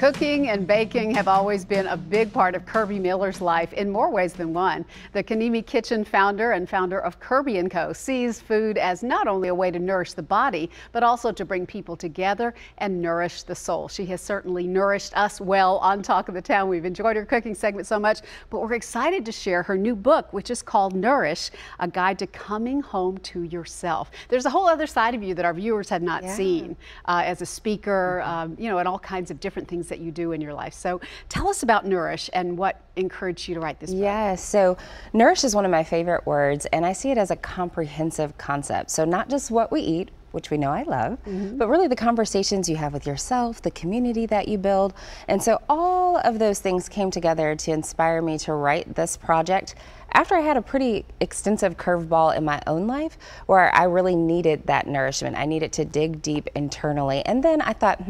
Cooking and baking have always been a big part of Kirby Miller's life in more ways than one. The Kanemi Kitchen founder and founder of Kirby & Co. sees food as not only a way to nourish the body, but also to bring people together and nourish the soul. She has certainly nourished us well on Talk of the Town. We've enjoyed her cooking segment so much, but we're excited to share her new book, which is called Nourish, a guide to coming home to yourself. There's a whole other side of you that our viewers have not seen as a speaker, and all kinds of different things that you do in your life. So tell us about Nourish and what encouraged you to write this book. Yeah, so Nourish is one of my favorite words, and I see it as a comprehensive concept. So not just what we eat, which we know I love, but really the conversations you have with yourself, the community that you build. And so all of those things came together to inspire me to write this project after I had a pretty extensive curveball in my own life where I really needed that nourishment. I needed to dig deep internally. And then I thought,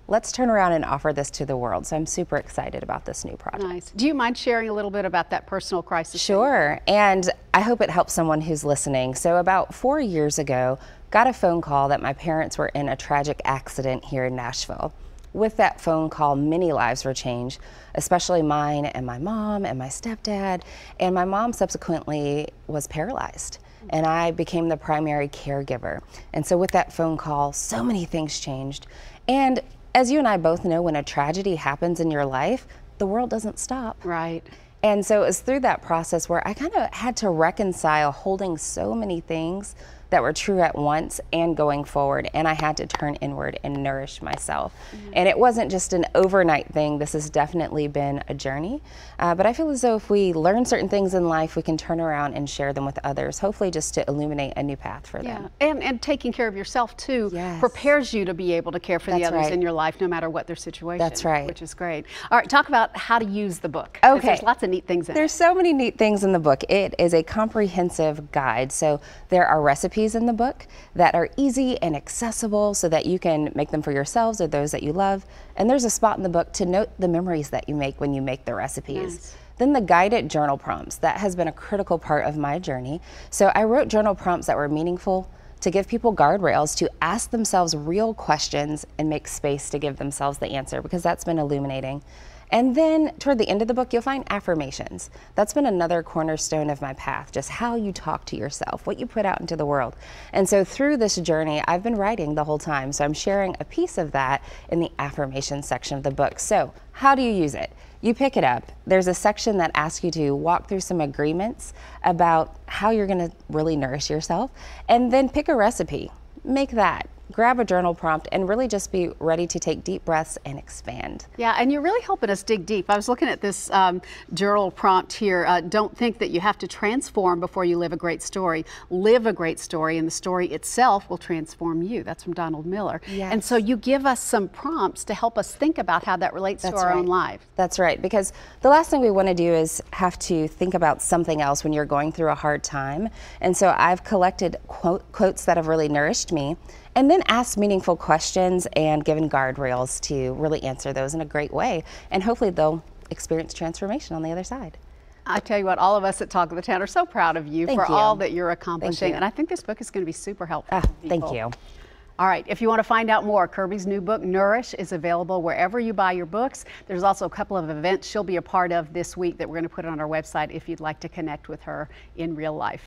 let's turn around and offer this to the world. So I'm super excited about this new project. Nice. Do you mind sharing a little bit about that personal crisis? Sure, and I hope it helps someone who's listening. So about 4 years ago, got a phone call that my parents were in a tragic accident here in Nashville. With that phone call, many lives were changed, especially mine and my mom and my stepdad, and my mom subsequently was paralyzed. And I became the primary caregiver. And so with that phone call, so many things changed. And as you and I both know, when a tragedy happens in your life, the world doesn't stop. Right. And so it was through that process where I kind of had to reconcile holding so many things that were true at once and going forward, and I had to turn inward and nourish myself. And it wasn't just an overnight thing. This has definitely been a journey, but I feel as though if we learn certain things in life, we can turn around and share them with others, hopefully just to illuminate a new path for them. And taking care of yourself too prepares you to be able to care for the others in your life, no matter what their situation. That's right. Which is great. All right, talk about how to use the book. Okay. There's lots of neat things in it. There's so many neat things in the book. It is a comprehensive guide. So there are recipes in the book that are easy and accessible so that you can make them for yourselves or those that you love. And there's a spot in the book to note the memories that you make when you make the recipes. Nice. Then the guided journal prompts. That has been a critical part of my journey. So I wrote journal prompts that were meaningful to give people guardrails to ask themselves real questions and make space to give themselves the answer, because that's been illuminating. And then toward the end of the book, you'll find affirmations. That's been another cornerstone of my path, just how you talk to yourself, what you put out into the world. And so through this journey, I've been writing the whole time. So I'm sharing a piece of that in the affirmation section of the book. So how do you use it? You pick it up. There's a section that asks you to walk through some agreements about how you're gonna really nourish yourself, and then pick a recipe. Make that. Grab a journal prompt and really just be ready to take deep breaths and expand. Yeah, and you're really helping us dig deep. I was looking at this journal prompt here. Don't think that you have to transform before you live a great story. Live a great story, and the story itself will transform you. That's from Donald Miller. Yes. And so you give us some prompts to help us think about how that relates to our own life. That's right, because the last thing we want to do is have to think about something else when you're going through a hard time. And so I've collected quotes that have really nourished me, and then asked meaningful questions and given guardrails to really answer those in a great way. And hopefully they'll experience transformation on the other side. I tell you what, all of us at Talk of the Town are so proud of you for all that you're accomplishing. And I think this book is going to be super helpful. Thank you. All right, if you want to find out more, Kirby's new book, Nourish, is available wherever you buy your books. There's also a couple of events she'll be a part of this week that we're going to put on our website if you'd like to connect with her in real life.